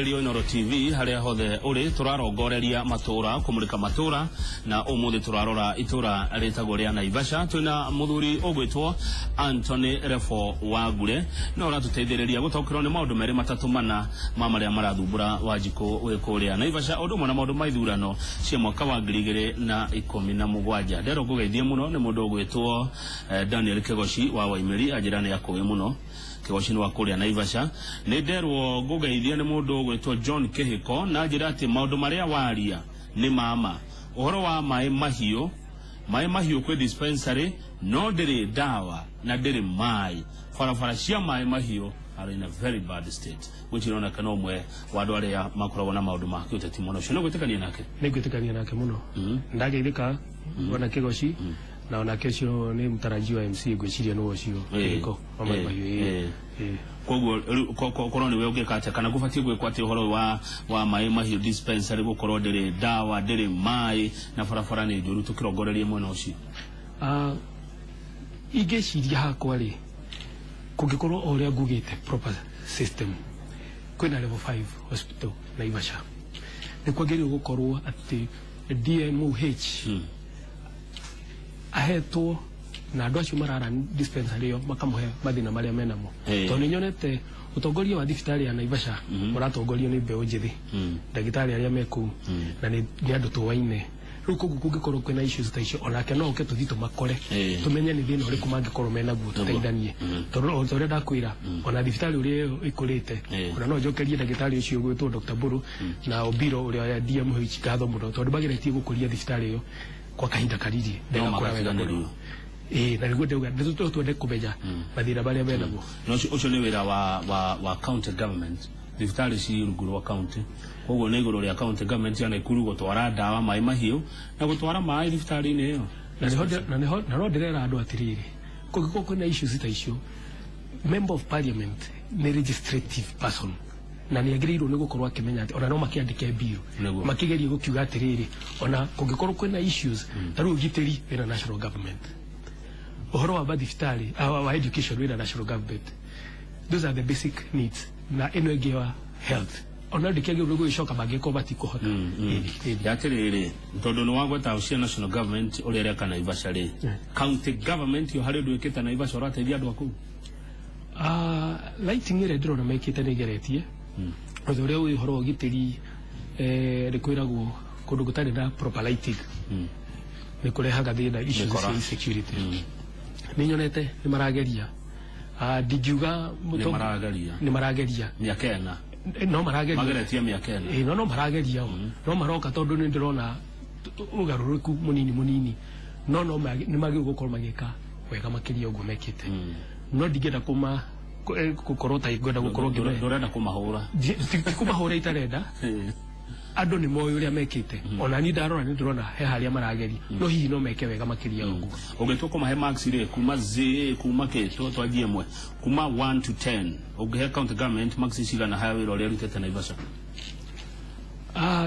Radio Inoro TV haria hothe uri turarongoreria matura kumulika matura na umuthi turarora itura ritagwo ria Naivasha twina muthuri ugwitwo Anthony Refo Wagure no uratuteithiriria gutokirwo ni maundu meri matatu mana maria marathumbura Wanjiku wikuria Naivasha undu mwana maundu maithurano cia mwaka wa 2017 ndero gugeithie muno ni mundu ugwitwo Daniel Kegoshi wa Waimiri ajirani yakowe muno Kegoshi wa kuria Naivasha ni nderwo gugeithia ni mundu ugwitwo John Kehiko na njira ati maundu maria waria ni mama uhoro wa mai mahiu kwe dispensary no ndiri dawa na ndiri mai farafara cia mai mahiu are in a very bad state which inaona kana umwe wadu aria makoragwo na maundu ma kiuteti muno cio no gwitikania nake muno ndageithika wana Kegoshi na ona kesho ni mtarajiwa MC gwiciria no cio Kehiko mai mahiu koguo koroni we ugikate kana gufatie gwikwa ati uhoro wa mai mahiu dispensary gukorwo ndiri dawa ndiri mai na farafara ni njuru tukirongorerie mwena ucio igeciria hakwa ri kungikorwo oria ngugite proper system kwina level 5 hospital Naivasha ni kwagiririo gukorwo ati DMOH ahetwo na andu acio marara dispensary yo makamuhe mathina maria menamo tondu nyonete utongoria wa thibitari ya Naivasha uratongorio ni mbeu njithi ndagitari aria meku na ni andu tuwaine riu koguo kungikorwo kwina issues ta icio onake no uke tuthi tumakore tumenye ni thina uriku mangikorwo mena guo tuteithanie tondu uria ndakwira ona thibitari uria ikurite ona no njokerie ndagitari ucio gwitwo Dr. Buru na Obiro uria ya DMH gatho muno tondu bagiretie gukuria thibitari yo kwa kahinda kariri ndega kura wega muno na niguo ndauga twende kumenya mathina maria menamo no ucio ni wira wa county government thibitari ci rungu rwa county koguo ni iguru ria county government yana ikuru gutwara dawa mai mahiu na gutwara mai thibitari ni yo na no ndirera andu atiriri kugiko kwina issues ta icio member of parliament ni legislative person na ni agiriirwo ni gukorwo akimenya ati ona no makiandike bill makigerie gukiuga atiriri ona kungikorwo kwina issues taru giteri ina national government uhoro wa thibitari wa education ina national government those are the basic needs na eno egewa health ona ndikege urugo ishoka bageko batikohota yatiriri tondu no wagweta ucia national government uria kana Naivasha ri county government yo hari ndwikita Naivasha urateithia andu aku lighting ire ndiro na mekite nigeretie uria wi horo gitiri rikwiragwo kundu gutari na proper lighting ni kurehaga thina issues cia security ni nyonete ni marageria ndigiuga ni marageria miakena no marageria mageretia miakena no marageria no maroka tondu ni ndirona ugaruruku munini no ni magi gukorwo magika wega makiria ugo mekite no ndigenda kuma gukorwo ta igwenda gukorwo ndorenda kumahura kumahura itarenda andu ni moyo uria mekite ona ni ndarora ni ndirona he haria marageria no hihi no meke wega makiria ugo ugetuko kumahe marks ire kuma z kuma keto twajie mwe kuma 1 to 10 ugehe county government marks cigana hawe wira uria rutete Naivasha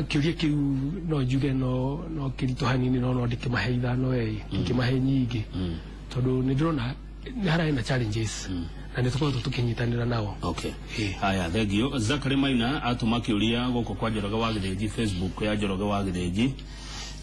kiuria kiu no njuge no kirito hanini no ndikimahe ithano ndikimahe nyingi tondu ni ndirona ni harana challenges na nitukorwo tukinyitanira nao haya thegio Zakari Maina atuma kiuria goko kwa Njoroge wa Githinji Facebook ya Njoroge wa Githinji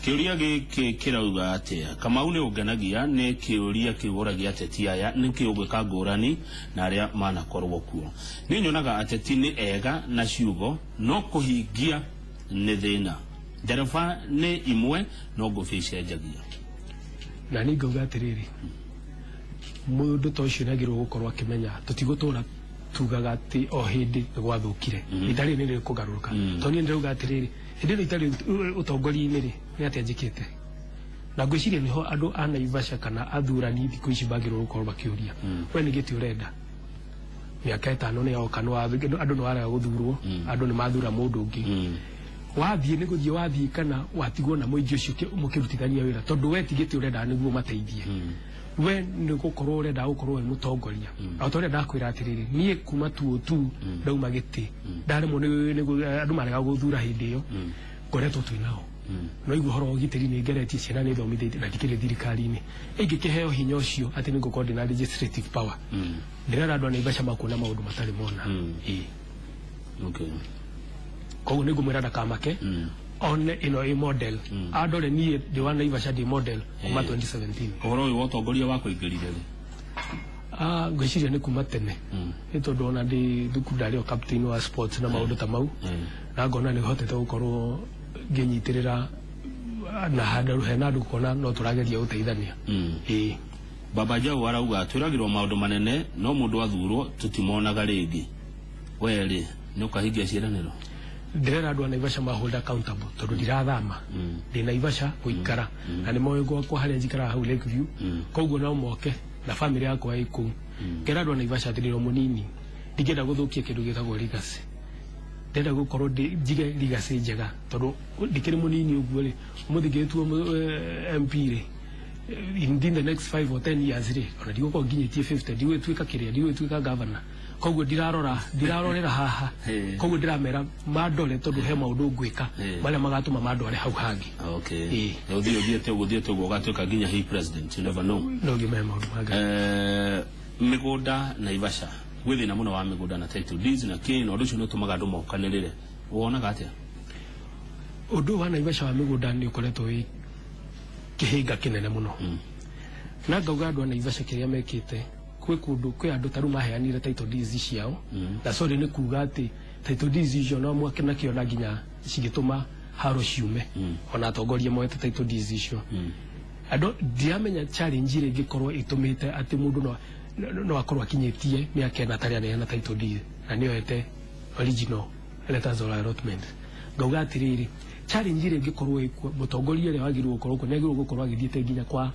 kiuria giki kirauga atia Kamau ni ungenagia ni kiuria kiuragia ateti aya ni kiugwika ngurani na aria manakorwo kuo ni nyonaga ateti ni ega na ciugo no kuhingia ni thina ndereba ni imwe no ngufice njagia na ni ngauga atiriri mundu to ucio nagirwo gukorwo akimenya tutigutura tugaga ati o hindi gwathukire itari ni kugaruruka to ni ndauga atiriri hindi itari utongoria-ini ri ni ati njikite na ngwiciria niho andu a Naivasha kana athurani thiku ici bagirwo gukorwo bakiuria we ni giti urenda miaka 5 ni yoka andu no ara guthurwo andu ni mathura mundu ungi wathie ni guthie wathie kana watigwo na muingi ucio mukirutithania wira tondu we tigiti urenda niguo mateithie we ni gukorwo urenda gukorwo we mutongoria atondu ndakwira atiriri nie kuma tu ndauma giti ndaremwo ni andu marega guthura hindi iyo ngoretwo twinao no igwo horo gitiri ni ngeretie ciana ni thomithĩtie na ndikire thirikari-ini ingĩkĩheo hinya ũcio atĩ nĩ ngũkorwo ndĩna legislative power ndĩrera andũ a Naivasha makuona maũndũ matarĩ mona okay koguo niguo mwira ndakamake one ino i model andore nie ndi wa Naivasha di model kuma 2017 uhoro uyu wotongoria wa kuingirire ngwiciria ni kuma tene ni tondu ona ndi thukuru ndari o captain wa sports na maundu ta mau na ngona ni hotete gukorwo nginyitirira na handu hena andu kona no turageria guteithania Baba Jau arauga twiragirwo maundu manene no mundu athurwo tutimonaga ringi weri ni ukahingia ciiraniro ndirera andu a Naivasha ma hold accountable tondu ndirathama ndi Naivasha guikara na ni moyo kwa haria njikara hau Lakeview koguo no moke na family yakwa iku ngera andu a Naivasha ndiriro munini ndigenda guthukia kindu gitagwo legacy ndenda gukorwo njige legacy njega tondu ndikiri munini uguo ri umuthigitwo MP ri in the next 5 or 10 years ri ona ndigoko nginyitie 50 ndiwe twika kiria ndiwe twika governor koguo ndirarorera haha koguo ndiramera mandore tondu he maundu ngwika maria magatuma mandore hau hangi okay uthiete uguo gatwika nginya hi president you never know no gime maundu manga migunda Naivasha gwithi na muno wa migunda na title deeds na kino undu ucio no tumaga andu mokanirire wonaga atia undu wa Naivasha wa migunda ni ukoretwo wi kihinga kinene muno na ngauga andu a Naivasha kiria mekite kwi andu taru maheanire title deeds ciao na sorry ni kuga ati title deeds icio no mwake na kiona nginya cigituma haro ciume ona atongoria moete title deeds icio andu ndiamenya challenge ire ngikorwo itumite ati mundu no akorwo akinyitie miaka na tari na title deed na nioete original letters of allotment ngauga atiriri challenge ire ngikorwo mutongoria ria wagirwo gukorwo negirwo gukorwo agithiete nginya kwa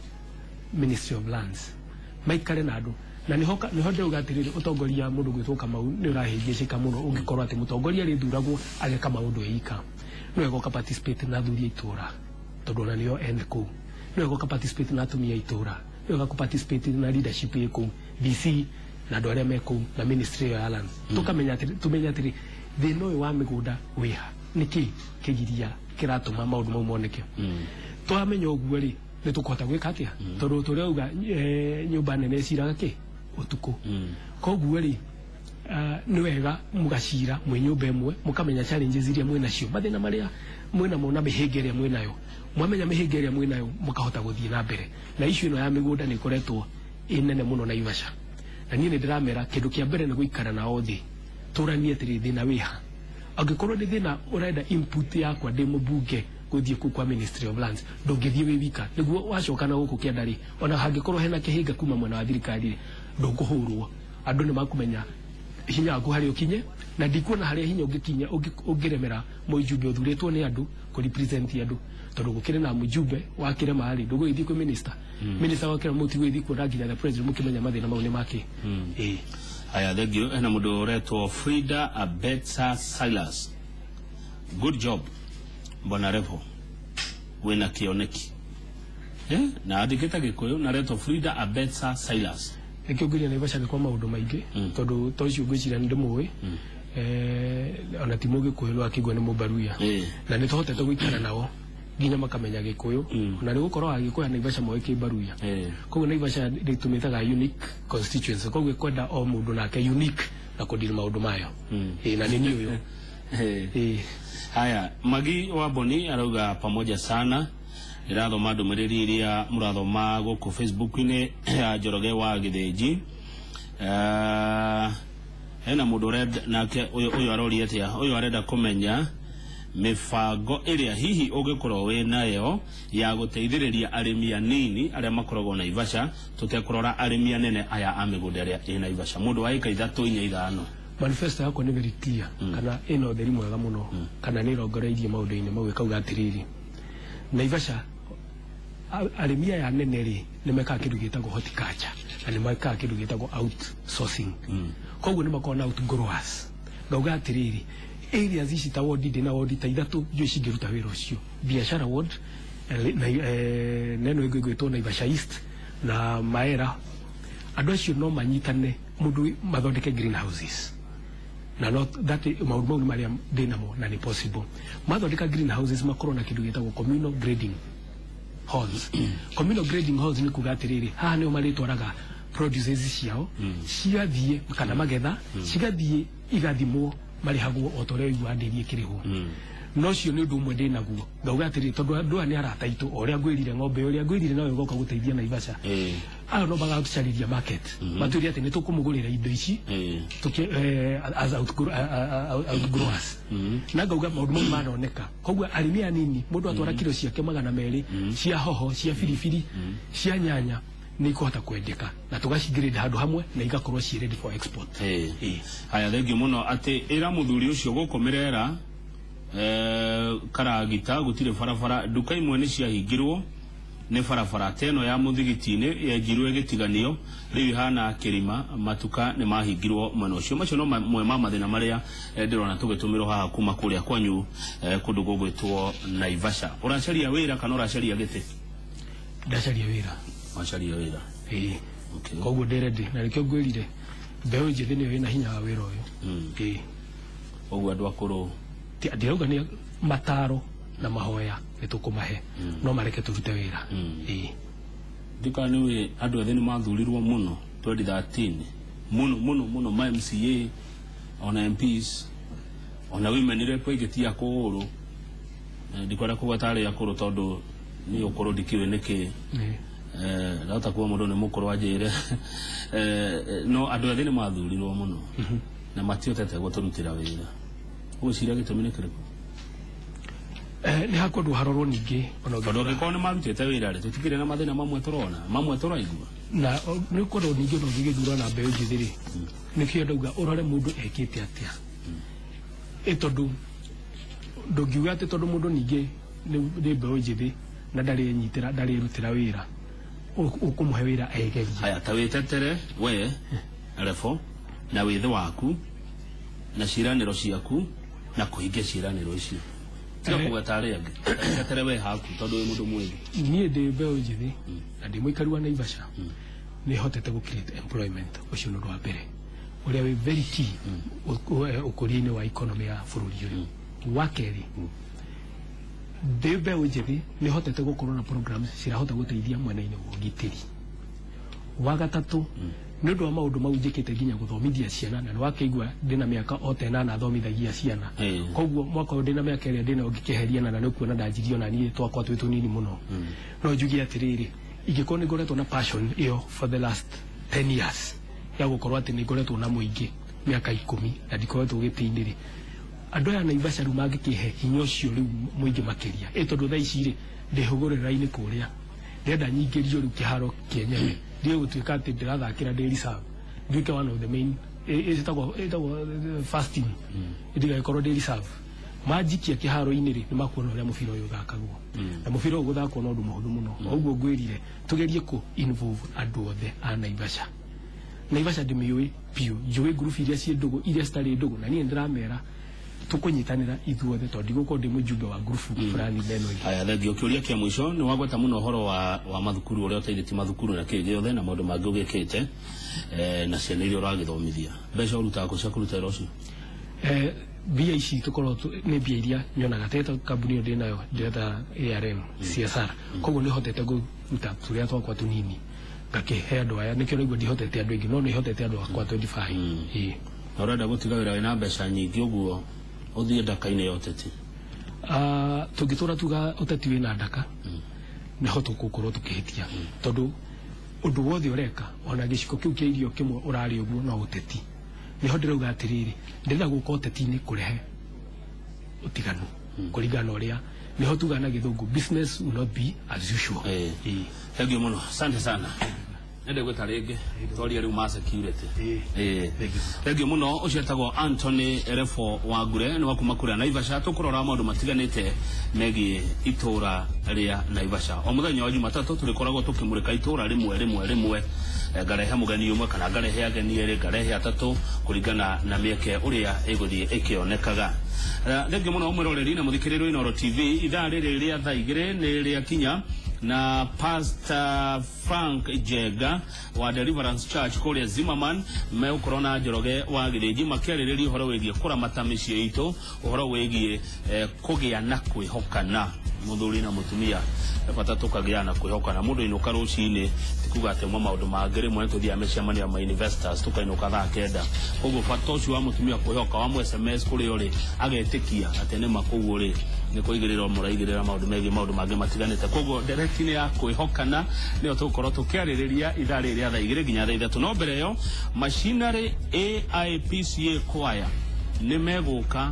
Ministry of Lands maikare na andu na niho ndauga atiriri utongoria mundu gwithuka mau ni urahingicika muno ungikorwo ati mutongoria ri thuragwo ageka maundu eika no egoka participate na thuria itura tondu na nio end ku no egoka participate na atumia itura no egoka participate na leadership yiku DC na andu aria meku na Ministry of Lands tumenya atiri thino wa migunda wiha niki kigiria kiratuma maundu mau moneke twamenya uguo ri ni tukuhota gwika atia tondu turauga nyumba nene ciraga ki utuku koguo ri ni wega mugacira mwe nyumba imwe mukamenya challenges iria mwe nacio mathina maria mwe na mona mihinga iria mwe nayo mwamenya mihinga iria mwe nayo mukahota guthii na mbere na issue ino ya migunda ni koretwo inene muno Naivasha na nie ndiramera kindu kia mbere ni guikara na othi turanie atiri thina wiha angikorwo ni thina urenda input yakwa ndi mubunge guthie kwa Ministry of Lands ndungithie wi wika niguo wacoka na guku kiandari ona hangikorwo hena kihinga kuma mwena wa thirikari ndunguhurwo andu ni makumenya hinya waku hari ukinye na ndikuona hari hinya ungikinya ungiremera mujumbe uthuritwo ni andu ku represent andu tondu gukire na mujumbe wa kirema ari nduguithi ku minister minister wa kirema muti guithi ku nginya the president mukimenya mathina mau ni make aya thank you ena mundu uretwo Frida Abetsa Silas good job Bwana Revo wena kioneki na adiketa gikuyu na reto Frida Abetsa Silas nikio ngiria Naivasha ni kwa maundu maingi tondu tocio ngwicira ndi muwi ona timo gikuyu akigwa ni mubaruya na ni tohotete gwikara nao nginya makamenya gikuyu na ni gukorwo agikuyu Naivasha moe kibaruya koguo Naivasha nditumitaga unique constituency koguo kwenda o mundu nake unique na kudiri maundu mayo na ni niyo haya Magi wa Boni arauga pamoja sana irathoma ndumiriri iria murathoma guku Facebook-ini ya Njoroge wa Githĩnji hena mundu red nake uyu arori atia uyu arenda kumenya mifango iria hihi ungikorwo we nayo ya guteithiriria arimi anini aria makoragwo Naivasha tutekurora arimi anene aya amigunda aria ina Naivasha mundu wa ika 3-4 manifesto yako ni very clear kana ino theri mwega muno kana ni rongoreirie maundu-ini mau ikauga atiriri Naivasha arimia ya nene ri ni meka kindu gitagwo horticulture na ni meka kindu gitagwo outsourcing koguo ni makona outgrowers ngauga atiriri areas ici ta ward na ward ta ithatu jo cigiruta wira ucio biashara ward neno igwitwo Naivasha East na Maera andu acio no manyitane mundu mathondeke greenhouses na not that maundu mau maria dinamo na ni possible mathondeka greenhouses makorwo na kindu gitagwo communal grading halls communal grading halls ni kuga atiriri haha ni maritwaraga produces ciao cigathie kana magetha cigathie igathimwo marihagwo o tore igwandirie kiriho no cio ni ndu mwe ndinaguo ngauga atiri tondu andu ani arata itu oria ngwirire ng'ombe oria ngwirire nawe goka guteithia Naivasha no bagacariria market matwiri ati ni tukumugurira indo ici tuki as outgrowers na ngauga maundu mau manoneka koguo arimi anini mundu atwara kilo ciake 200 cia hoho cia biribiri cia nyanya ni kuhota kwendeka na tugacigirira handu hamwe na igakorwo ci ready for export haya thengio muno ati ira muthuri ucio gukomerera karagita gutire farafara duka imwe ni ciahingirwo ni farafara teno ya muthigitini yenjirwe gitiganio riu hana kirima matuka ni mahingirwo mwena ucio macio no mwe mathina maria ndirona tugitumiro haha kuma kuria kwanyu kundu gugwitwo Naivasha uracaria wira kana uracaria giti ndacaria wira wacaria wira okay koguo ndiredi na rikio ngwirire mbeu njithi niyo ina hinya wa wira uyu oguo andu akuru ndirauga ni mataro na mahoya nitukumahe no mareke turute wira ndika niwe andu etheni mathurirwo muno 2013 muno ma MCA ona MPs ona women rep igetia kuru ndikora kuwa tare ya kuru tondu ni ukuru dikiwe niki ndata kuwa mundu ni mukuru ajire no andu etheni mathurirwo muno na matiotete guturutira wira uciria gitumine kiriko ni hakwa ndu harorwo ningi ona ngiko ni marutite wira ri tutikire na mathina mamwe turona mamwe turaigua na ni kodo ningi no ngigithura na mbeu njithiri nikio ndauga urore mundu ekite atia tondu ndungiuga ati tondu mundu ningi ni mbeu njithi na ndari nyitira ndari rutira wira ukumuhe wira egerie haya tawitetere we refo na withe waku na ciraniro ciaku na kuhingia ciraniro icio tiga kugatare angi gatare we haku tondu we mundu mwegi nie ndi mbeu njithi na ndi muikari wa Naivasha ni hotete gu create employment ucio no rwa mbere uria we very key ukuriini wa economy ya bururi uyu wa keri ndi mbeu njithi ni hotete gukorwo na programs cirahota guteithia mwena-ini wa ugitiri wa gatatu ni ndu wa maundu mau njikite nginya guthomithia ciana na wakeigua ndina miaka o 10 na thomithagia ciana koguo mwaka ndina miaka ire ndina ngikeheriana na nikuona ndanjirio na nie twakwa twitu nini muno no njugi atiriri ingiko ni ngoretwo na passion iyo for the last 10 years ya gukorwo ati ni ngoretwo na muingi miaka 10 na ndikoretwo gitindiri andu ya Naivasha ru mangikihe hinya ucio riu muingi makiria tondu tha ici ri ndihugurira-ini kuria ndenda nyingirio riu kiharo kienyewe ndio gutuika ati ndirathakira daily serve nduike one of the main itagwo fasting ndiga ikorwo daily serve majikia kiharo-ini ri ni makuona uria mubira uyu thakagwo na mubira uyu guthakwo no ndu muhuthu muno oguo ngwirire tugerie ku involve andu othe a Naivasha ndimiui piu njui group iria cie ndugu iria stari ndugu na nie ndiramera tukunyitanira ithuothe tondu guko ndi mujumbe wa group fulani beno haya thengio kiuria kia mwisho ni wagweta muno horo wa mathukuru uria uteithiti mathukuru na kige othe na maundu mangi ugikite na ciana iria uragithomithia mbeca urutaga ku cia kuruta wira ucio bia ici tukorwo ni bia iria nyonaga teta kambuni ndi nayo ndeta ARM CSR koguo ni hotete guruta turia twakwa tunini ngakihe andu aya nikio niguo ndihotete andu ingi no ni hotete andu akwa 25 na urenda gutiga wira wina mbeca nyingi uguo uthie ndaka-ini ya uteti tungitura tuga uteti wina ndaka niho tugukorwo tukihitia tondu undu wothe ureka ona giciko kiu kia irio kimwe urari uguo no uteti niho ndirauga atiriri ndirenda guka uteti-ini kurehe utiganu kuringana uria niho tuga na githungu business will not be as usual thengio muno asante sana nende gweta ringi twaria riu ma security thengio muno ucio etagwo Anthony Refo Wangure ni wakuma kuria Naivasha tukurora maundu matiganite megie itura ria Naivasha o muthenya wa Jumatatu turikoragwo tukimurika itura rimwe ngarehe mugeni umwe kana ngarehe ageni eri ngarehe atatu kuringana na mieke uria iguthie ikionekaga thengio muno umwiroreri na muthikiriru Inooro TV ithaa riri ria thaa igiri ni ria kinya na Pastor Frank Jega wa Deliverance Church kuria Zimmerman meukorwo na Njoroge wa Githĩnji makiarĩrĩria uhoro wigie kuramata mĩciĩ itu uhoro wigie kugia na kwihokana muthuri na mutumia bata tukagia na kwihokana mundu inuka rucini kuga ate mwa maundu mangire mwe tuthia mecemania ma investors tukainuka thaa kenda koguo bata ucio wa mutumia kwihoka wa SMS kuri uri agetikia ate ni makugu ri ni kuigirira muraigirira maundu megi maundu mangi matiganite koguo direction ya kwihokana ni tukorwo tukiaririria idari ria thaa igire nginya thaa ithatu no mbere yo machinery AIPCA choir ni meguka